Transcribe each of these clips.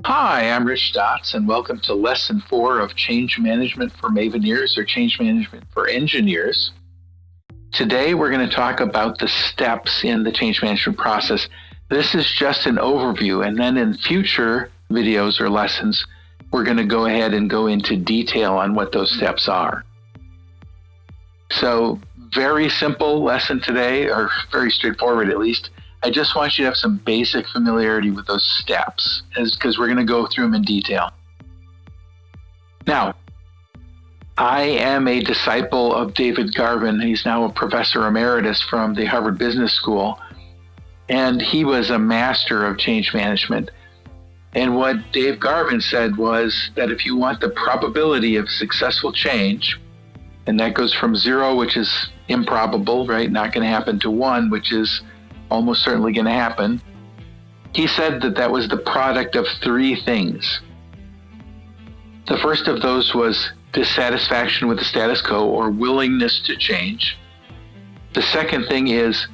Hi, I'm Rich Stotts, and welcome to Lesson 4 of Change Management for Maveners, or Change Management for Engineers. Today, we're going to talk about the steps in the change management process. This is just an overview, and then in future videos or lessons, we're going to go ahead and go into detail on what those steps are. So, very simple lesson today, or very straightforward at least. I just want you to have some basic familiarity with those steps, because we're going to go through them in detail. Now, I am a disciple of David Garvin. He's now a professor emeritus from the Harvard Business School, and he was a master of change management. And what Dave Garvin said was that if you want the probability of successful change, and that goes from 0, which is improbable, right, not going to happen, to 1, which is almost certainly going to happen. He said that that was the product of 3 things. The first of those was dissatisfaction with the status quo, or willingness to change. The second thing is,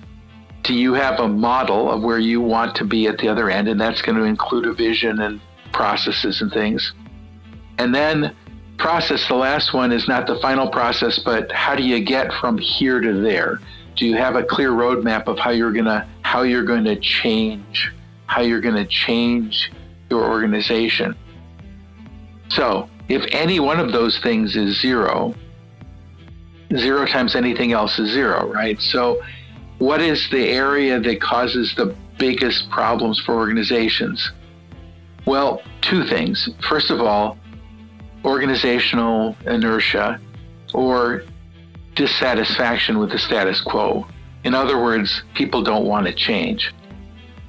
do you have a model of where you want to be at the other end? And that's going to include a vision and processes and things. And then process, the last one, is not the final process, but how do you get from here to there? Do you have a clear roadmap of how you're going to change your organization? So if any one of those things is 0 times anything else is 0, right? So what is the area that causes the biggest problems for organizations? Well, 2 things. First of all, organizational inertia, or dissatisfaction with the status quo. In other words, people don't want to change.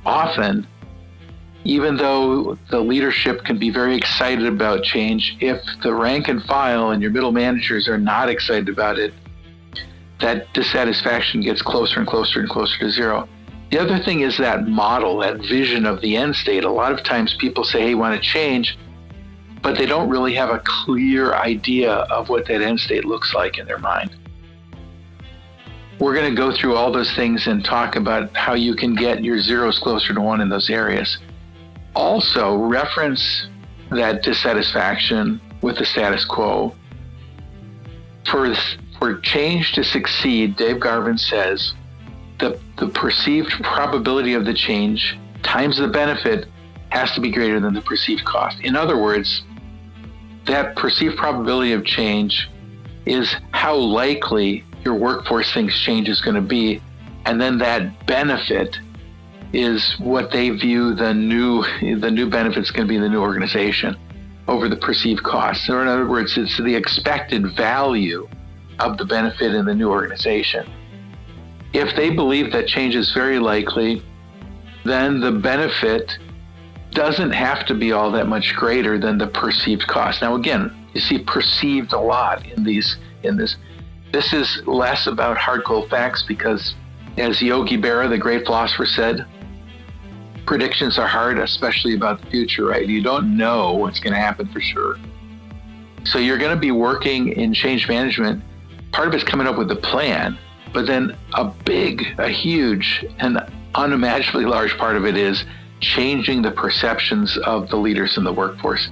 Often, even though the leadership can be very excited about change, if the rank and file and your middle managers are not excited about it, that dissatisfaction gets closer and closer and closer to 0. The other thing is that model, that vision of the end state. A lot of times people say, hey, want to change, but they don't really have a clear idea of what that end state looks like in their mind. We're going to go through all those things and talk about how you can get your 0s closer to 1 in those areas. Also, reference that dissatisfaction with the status quo. For change to succeed, Dave Garvin says, the perceived probability of the change times the benefit has to be greater than the perceived cost. In other words, that perceived probability of change is how likely your workforce thinks change is going to be, and then that benefit is what they view the new benefit's going to be in the new organization over the perceived cost. So in other words, it's the expected value of the benefit in the new organization. If they believe that change is very likely, then the benefit doesn't have to be all that much greater than the perceived cost. Now again, you see perceived a lot in this. This is less about hard cold facts, because as Yogi Berra, the great philosopher, said, predictions are hard, especially about the future, right? You don't know what's going to happen for sure. So you're going to be working in change management. Part of it's coming up with a plan, but then a huge and unimaginably large part of it is changing the perceptions of the leaders in the workforce.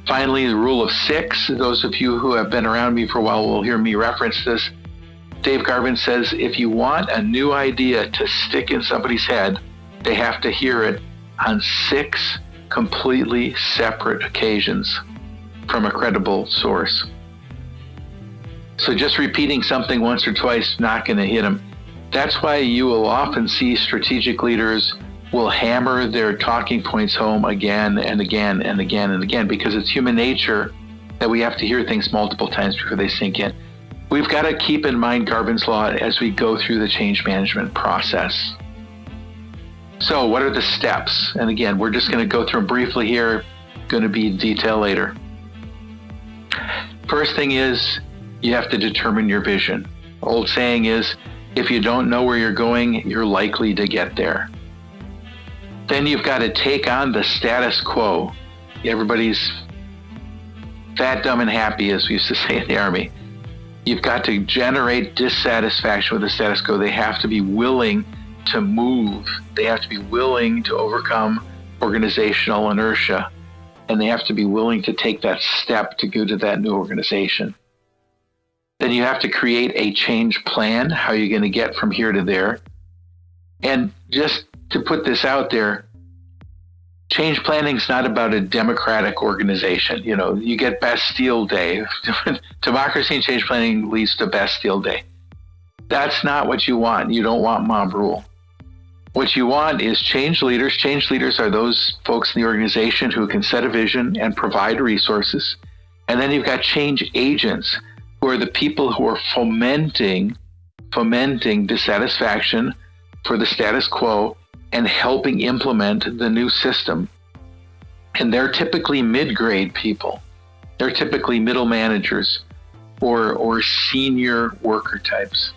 Finally, the rule of 6. Those of you who have been around me for a while will hear me reference this. Dave Garvin says, if you want a new idea to stick in somebody's head, they have to hear it on 6 completely separate occasions from a credible source. So just repeating something once or twice, not going to hit them. That's why you will often see strategic leaders will hammer their talking points home again and again and again and again, because it's human nature that we have to hear things multiple times before they sink in. We've got to keep in mind Garvin's law as we go through the change management process. So what are the steps? And again, we're just going to go through them briefly here, going to be in detail later. First thing is, you have to determine your vision. Old saying is, if you don't know where you're going, you're likely to get there. Then you've got to take on the status quo. Everybody's fat, dumb, and happy, as we used to say in the Army. You've got to generate dissatisfaction with the status quo. They have to be willing to move. They have to be willing to overcome organizational inertia. and they have to be willing to take that step to go to that new organization. Then you have to create a change plan, how you're going to get from here to there. And just to put this out there, change planning is not about a democratic organization. You know, you get Bastille Day. Democracy and change planning leads to Bastille Day. That's not what you want. You don't want mob rule. What you want is change leaders. Change leaders are those folks in the organization who can set a vision and provide resources. And then you've got change agents, who are the people who are fomenting dissatisfaction for the status quo and helping implement the new system. And they're typically mid-grade people. They're typically middle managers or senior worker types.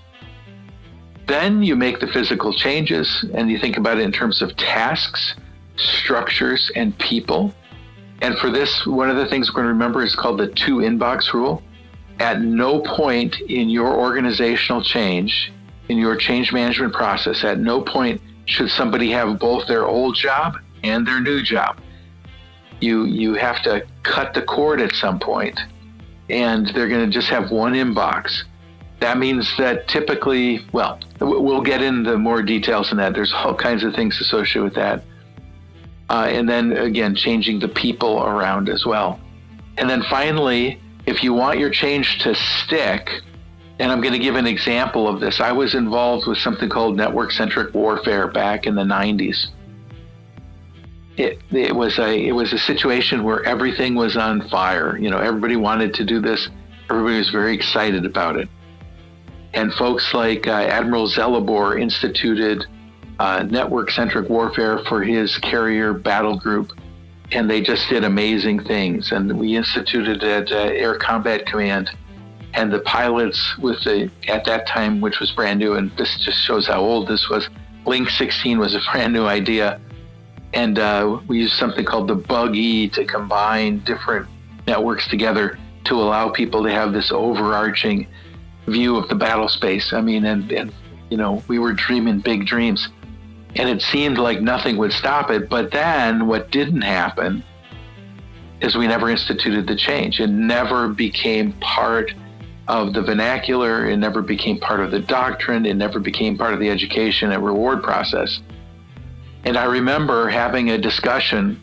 Then you make the physical changes and you think about it in terms of tasks, structures, and people. And for this, one of the things we're going to remember is called the 2 inbox rule. At no point in your organizational change, in your change management process, at no point should somebody have both their old job and their new job. You have to cut the cord at some point, and they're going to just have one inbox. That means that typically, well, we'll get into more details in that. There's all kinds of things associated with that. And then again, changing the people around as well. And then finally, if you want your change to stick, and I'm going to give an example of this. I was involved with something called network-centric warfare back in the 90s. It was a situation where everything was on fire. You know, everybody wanted to do this. Everybody was very excited about it. And folks like Admiral Zelibor instituted network-centric warfare for his carrier battle group. And they just did amazing things. And we instituted it at Air Combat Command. And the pilots at that time, which was brand new, and this just shows how old this was, Link 16 was a brand new idea. And we used something called the Bug-E to combine different networks together to allow people to have this overarching view of the battle space. I mean, and you know, we were dreaming big dreams. And it seemed like nothing would stop it. But then what didn't happen is we never instituted the change. It never became part of the vernacular. It never became part of the doctrine. It never became part of the education and reward process. And I remember having a discussion,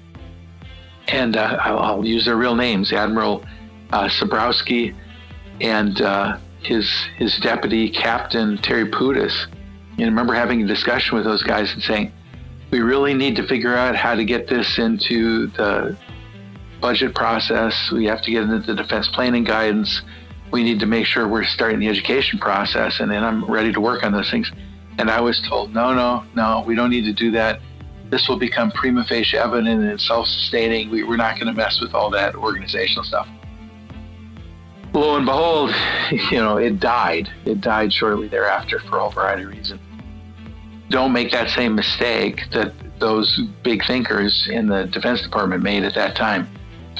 and I'll use their real names, Admiral Sabrowski and his deputy, Captain Terry Putis. And I remember having a discussion with those guys and saying, we really need to figure out how to get this into the budget process. We have to get into the defense planning guidance. We need to make sure we're starting the education process, and then I'm ready to work on those things. And I was told, no, we don't need to do that. This will become prima facie evident and self-sustaining. We're not going to mess with all that organizational stuff. Lo and behold, you know, it died. It died shortly thereafter for a variety of reasons. Don't make that same mistake that those big thinkers in the Defense Department made at that time.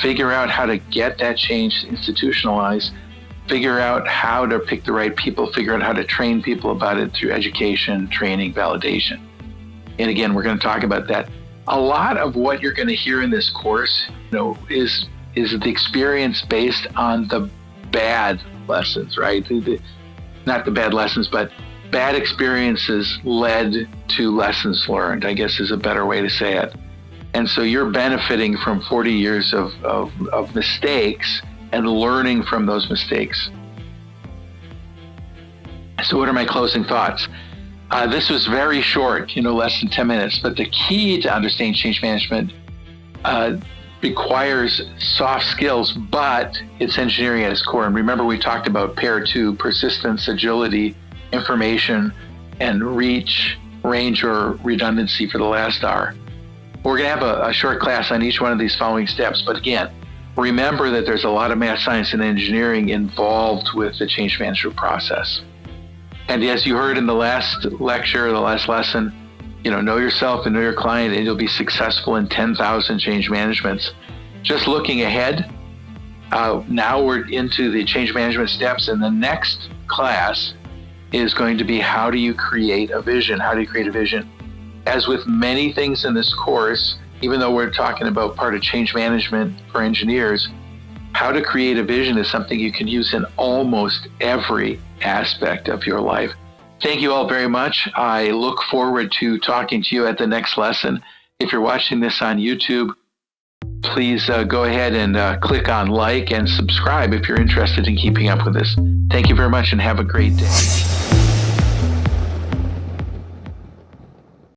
Figure out how to get that change institutionalized. Figure out how to pick the right people. Figure out how to train people about it through education, training, validation. And again, we're going to talk about that. A lot of what you're going to hear in this course, you know, is the experience based on the bad lessons, right? Not the bad lessons, but bad experiences led to lessons learned, I guess is a better way to say it. And so you're benefiting from 40 years of mistakes and learning from those mistakes. So what are my closing thoughts? This was very short, less than 10 minutes, but the key to understanding change management requires soft skills, but it's engineering at its core. And remember, we talked about PAIR 2, persistence, agility, information, and reach, range, or redundancy for the last hour. We're going to have a short class on each one of these following steps. But again, remember that there's a lot of math, science, and engineering involved with the change management process. And as you heard in the last lecture, the last lesson, know yourself and know your client, and you'll be successful in 10,000 change managements. Just looking ahead, now we're into the change management steps, and the next class is going to be how do you create a vision? How do you create a vision? As with many things in this course, even though we're talking about part of change management for engineers, how to create a vision is something you can use in almost every aspect of your life. Thank you all very much. I look forward to talking to you at the next lesson. If you're watching this on YouTube, please go ahead and click on like and subscribe if you're interested in keeping up with this. Thank you very much and have a great day.